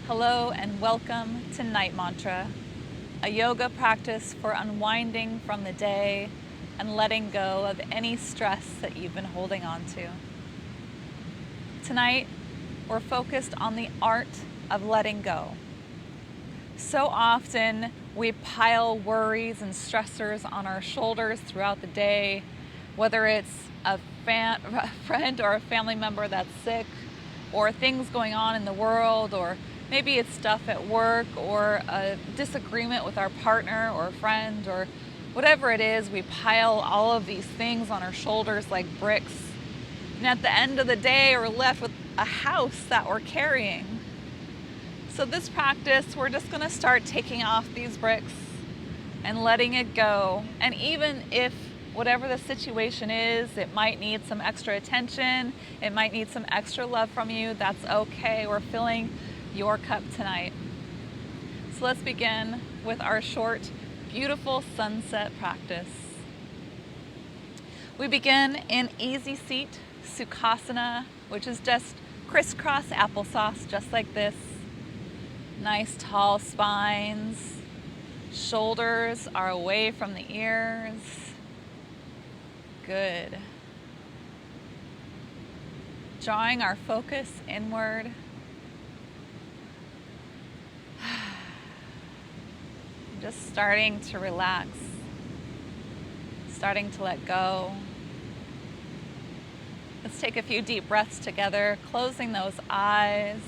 Hello and welcome to Night Mantra, a yoga practice for unwinding from the day and letting go of any stress that you've been holding on to. Tonight, we're focused on the art of letting go. So often, we pile worries and stressors on our shoulders throughout the day, whether it's a friend or a family member that's sick, or things going on in the world, or maybe it's stuff at work, or a disagreement with our partner or friend, or whatever it is. We pile all of these things on our shoulders like bricks. And at the end of the day, we're left with a house that we're carrying. So this practice, we're just going to start taking off these bricks and letting it go. And even if whatever the situation is, it might need some extra attention, it might need some extra love from you, that's okay. We're filling your cup tonight. So let's begin with our short, beautiful sunset practice. We begin in easy seat, Sukhasana, which is just crisscross applesauce, just like this. Nice tall spines, shoulders are away from the ears. Good. Drawing our focus inward. Just starting to relax, starting to let go. Let's take a few deep breaths together, closing those eyes,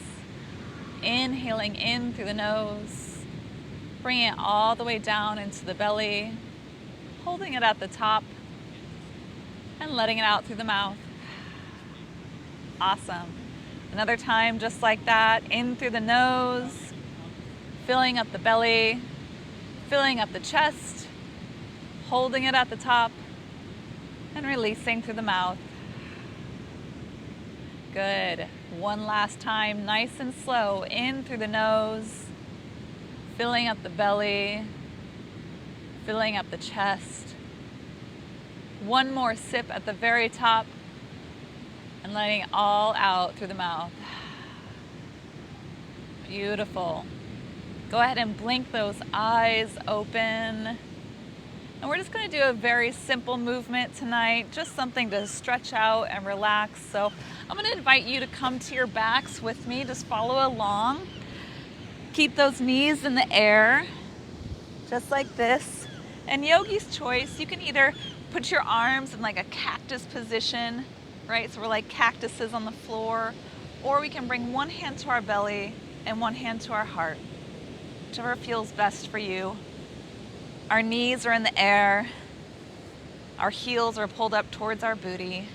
inhaling in through the nose, bringing it all the way down into the belly, holding it at the top, and letting it out through the mouth. Awesome. Another time just like that, in through the nose, filling up the belly, filling up the chest, holding it at the top, and releasing through the mouth. Good. One last time, nice and slow, in through the nose, filling up the belly, filling up the chest. One more sip at the very top, and letting it all out through the mouth. Beautiful. Go ahead and blink those eyes open. And we're just going to do a very simple movement tonight, just something to stretch out and relax. So I'm going to invite you to come to your backs with me. Just follow along. Keep those knees in the air, just like this. And yogi's choice, you can either put your arms in like a cactus position, right? So we're like cactuses on the floor. Or we can bring one hand to our belly and one hand to our heart, whichever feels best for you. Our knees are in the air. Our heels are pulled up towards our booty.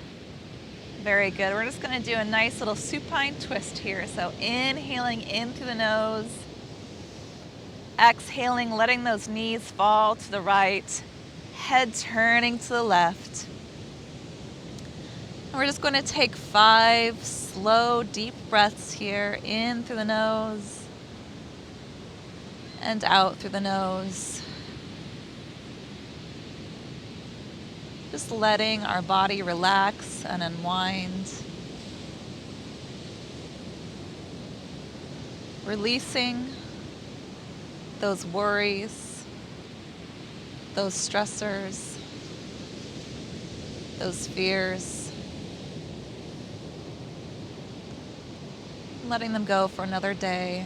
Very good. We're just going to do a nice little supine twist here. So inhaling in through the nose. Exhaling, letting those knees fall to the right. Head turning to the left. And we're just going to take 5 slow, deep breaths here. In through the nose. And out through the nose. Just letting our body relax and unwind. Releasing those worries, those stressors, those fears. Letting them go for another day.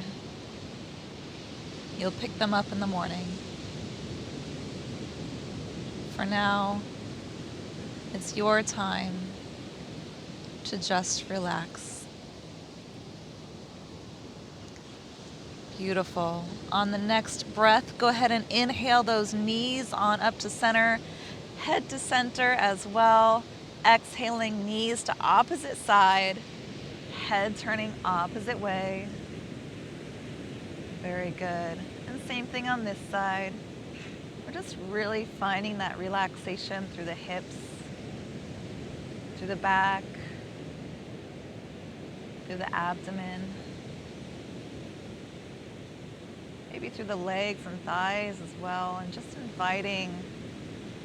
You'll pick them up in the morning. For now, it's your time to just relax. Beautiful. On the next breath, go ahead and inhale those knees on up to center, head to center as well. Exhaling, knees to opposite side, head turning opposite way. Very good. And same thing on this side. We're just really finding that relaxation through the hips, through the back, through the abdomen, maybe through the legs and thighs as well, and just inviting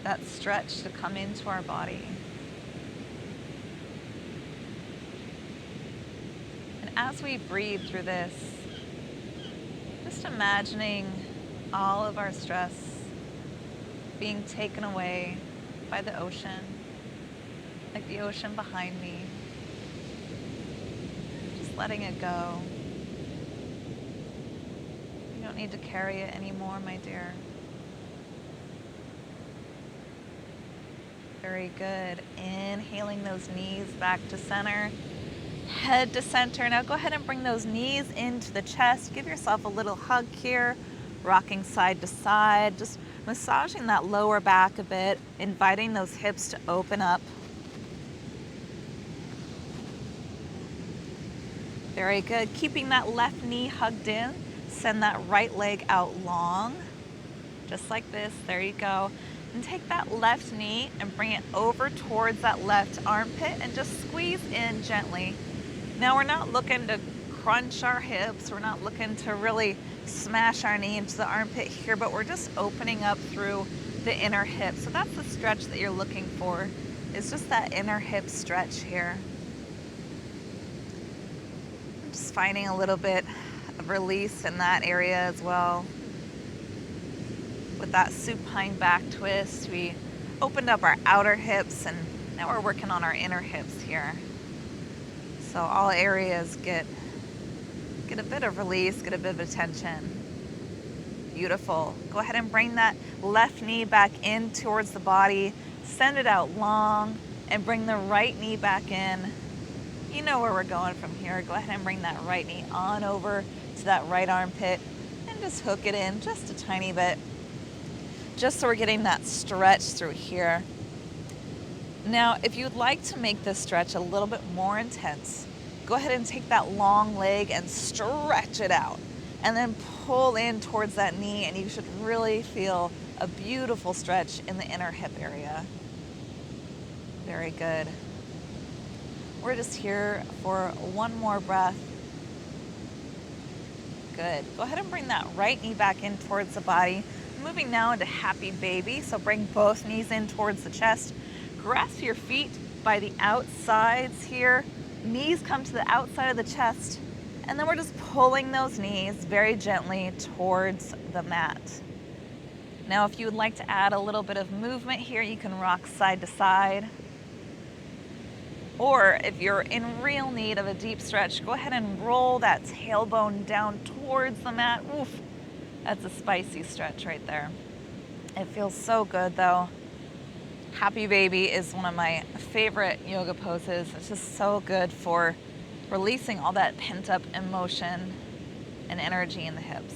that stretch to come into our body. And as we breathe through this, Just imagining all of our stress being taken away by the ocean, like the ocean behind me. Just letting it go. You don't need to carry it anymore, my dear. Very good. Inhaling those knees back to center, head to center. Now go ahead and bring those knees into the chest. Give yourself a little hug here, rocking side to side, just massaging that lower back a bit, inviting those hips to open up. Very good. Keeping that left knee hugged in. Send that right leg out long, just like this. There you go. And take that left knee and bring it over towards that left armpit and just squeeze in gently. Now we're not looking to crunch our hips. We're not looking to really smash our knee into the armpit here, but we're just opening up through the inner hip. So that's the stretch that you're looking for. It's just that inner hip stretch here. I'm just finding a little bit of release in that area as well. With that supine back twist, we opened up our outer hips, and now we're working on our inner hips here. So all areas get a bit of release, get a bit of attention. Beautiful. Go ahead and bring that left knee back in towards the body, send it out long, and bring the right knee back in. You know where we're going from here. Go ahead and bring that right knee on over to that right armpit and just hook it in just a tiny bit, just so we're getting that stretch through here. Now, if you'd like to make this stretch a little bit more intense, go ahead and take that long leg and stretch it out, and then pull in towards that knee, and you should really feel a beautiful stretch in the inner hip area. Very good. We're just here for one more breath. Good. Go ahead and bring that right knee back in towards the body. Moving now into happy baby. So bring both knees in towards the chest. Grasp your feet by the outsides here. Knees come to the outside of the chest. And then we're just pulling those knees very gently towards the mat. Now, if you would like to add a little bit of movement here, you can rock side to side. Or if you're in real need of a deep stretch, go ahead and roll that tailbone down towards the mat. Oof, that's a spicy stretch right there. It feels so good though. Happy baby is one of my favorite yoga poses. It's just so good for releasing all that pent up emotion and energy in the hips.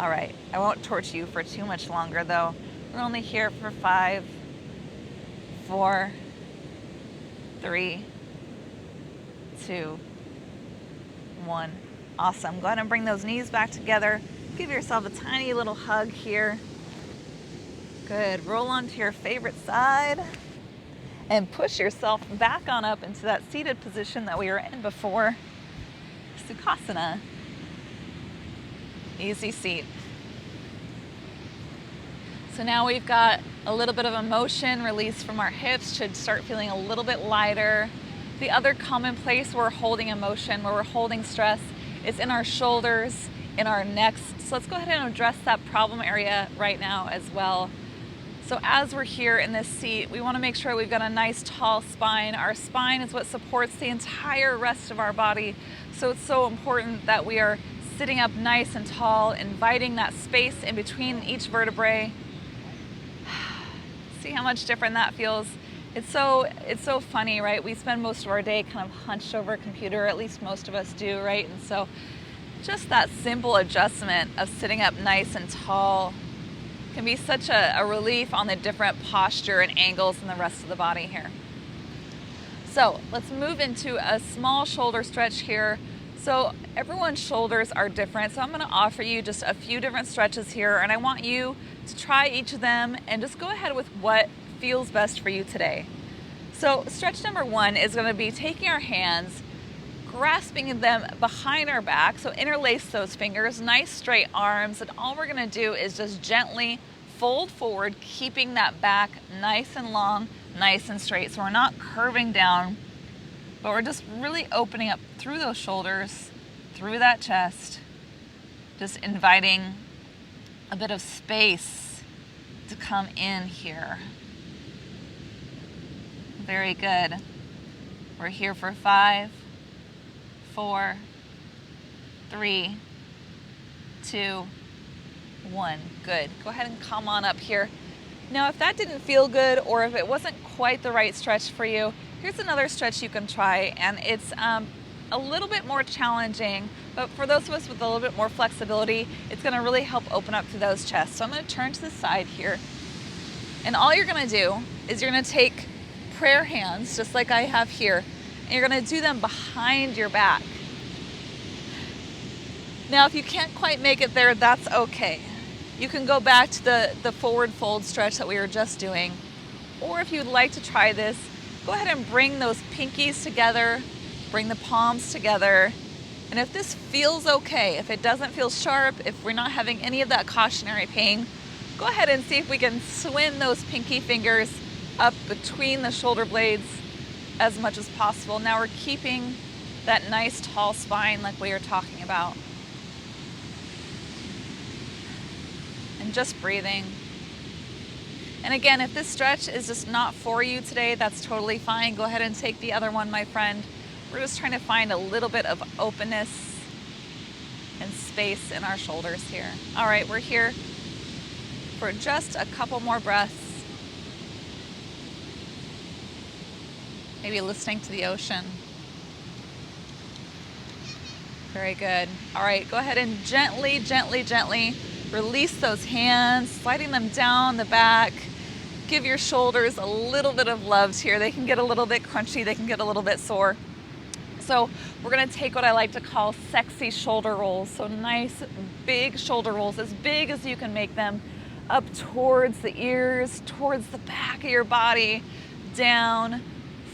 All right, I won't torture you for too much longer though. We're only here for 5, 4, 3, 2, 1. Awesome. Go ahead and bring those knees back together. Give yourself a tiny little hug here. Good. Roll onto your favorite side and push yourself back on up into that seated position that we were in before. Sukhasana. Easy seat. So now we've got a little bit of emotion released from our hips, should start feeling a little bit lighter. The other common place where we're holding emotion, where we're holding stress, is in our shoulders, in our necks. So let's go ahead and address that problem area right now as well. So as we're here in this seat, we want to make sure we've got a nice tall spine. Our spine is what supports the entire rest of our body. So it's so important that we are sitting up nice and tall, inviting that space in between each vertebrae. See how much different that feels. It's so funny, right? We spend most of our day kind of hunched over a computer, at least most of us do, right? And so just that simple adjustment of sitting up nice and tall can be such a relief on the different posture and angles in the rest of the body here. So let's move into a small shoulder stretch here. So everyone's shoulders are different, so I'm going to offer you just a few different stretches here, and I want you to try each of them and just go ahead with what feels best for you today. So stretch number 1 is going to be taking our hands, grasping them behind our back, so interlace those fingers, nice straight arms, and all we're going to do is just gently fold forward, keeping that back nice and long, nice and straight. So we're not curving down, but we're just really opening up through those shoulders, through that chest, Just inviting a bit of space to come in here. Very good. We're here for 5, 4, 3, 2, 1. Good. Go ahead and come on up here. Now, if that didn't feel good or if it wasn't quite the right stretch for you, here's another stretch you can try, and it's a little bit more challenging, but for those of us with a little bit more flexibility, it's going to really help open up through those chests. So I'm going to turn to the side here, and all you're going to do is you're going to take prayer hands, just like I have here, and you're going to do them behind your back. Now, if you can't quite make it there, that's okay. You can go back to the forward fold stretch that we were just doing. Or if you'd like to try this, go ahead and bring those pinkies together, bring the palms together. And if this feels okay, if it doesn't feel sharp, if we're not having any of that cautionary pain, go ahead and see if we can swing those pinky fingers up between the shoulder blades as much as possible. Now we're keeping that nice tall spine like we were talking about. And just breathing. And again, if this stretch is just not for you today, that's totally fine. Go ahead and take the other one, my friend. We're just trying to find a little bit of openness and space in our shoulders here. All right, we're here for just a couple more breaths. Maybe listening to the ocean. Very good. All right, go ahead and gently, gently, gently release those hands, sliding them down the back. Give your shoulders a little bit of love here. They can get a little bit crunchy, they can get a little bit sore. So we're gonna take what I like to call sexy shoulder rolls. So nice, big shoulder rolls, as big as you can make them, up towards the ears, towards the back of your body, down,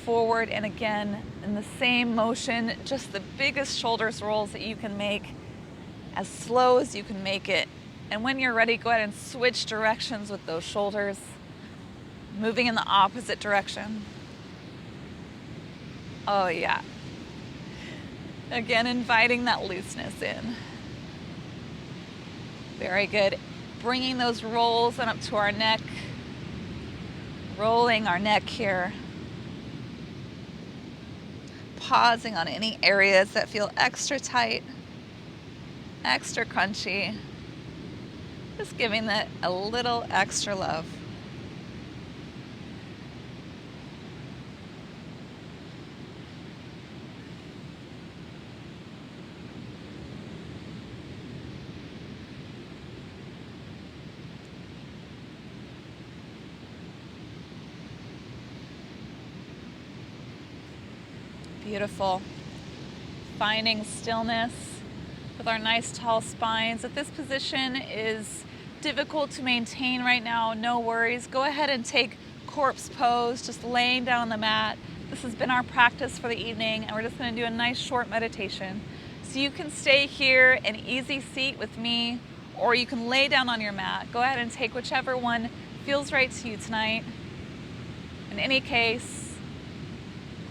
forward, and again, in the same motion, just the biggest shoulders rolls that you can make, as slow as you can make it. And when you're ready, go ahead and switch directions with those shoulders, moving in the opposite direction. Oh yeah. Again, inviting that looseness in. Very good. Bringing those rolls and up to our neck, rolling our neck here. Pausing on any areas that feel extra tight, extra crunchy. Just giving that a little extra love. Beautiful. Finding stillness with our nice tall spines. If this position is difficult to maintain right now, no worries. Go ahead and take corpse pose, just laying down on the mat. This has been our practice for the evening, and we're just going to do a nice short meditation. So you can stay here in easy seat with me, or you can lay down on your mat. Go ahead and take whichever one feels right to you tonight. In any case,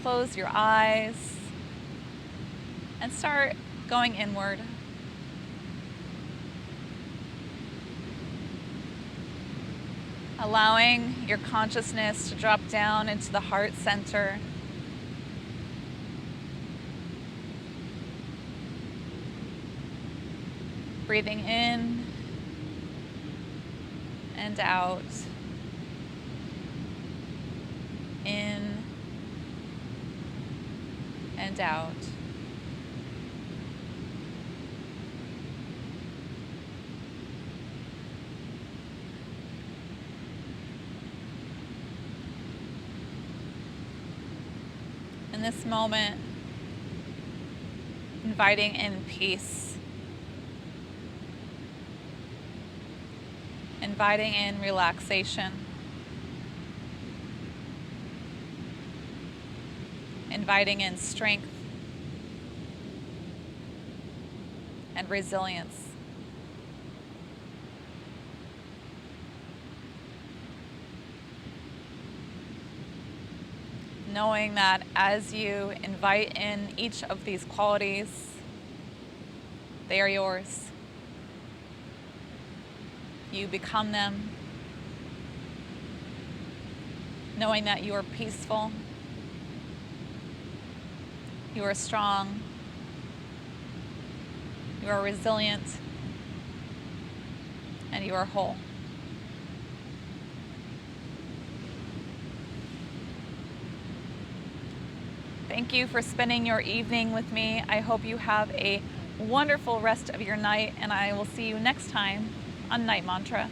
close your eyes and start going inward. Allowing your consciousness to drop down into the heart center. Breathing in and out. In and out. In this moment, inviting in peace, inviting in relaxation, inviting in strength and resilience. Knowing that as you invite in each of these qualities, they are yours. you become them, knowing that you are peaceful, you are strong, you are resilient, and you are whole. Thank you for spending your evening with me. I hope you have a wonderful rest of your night, and I will see you next time on Night Mantra.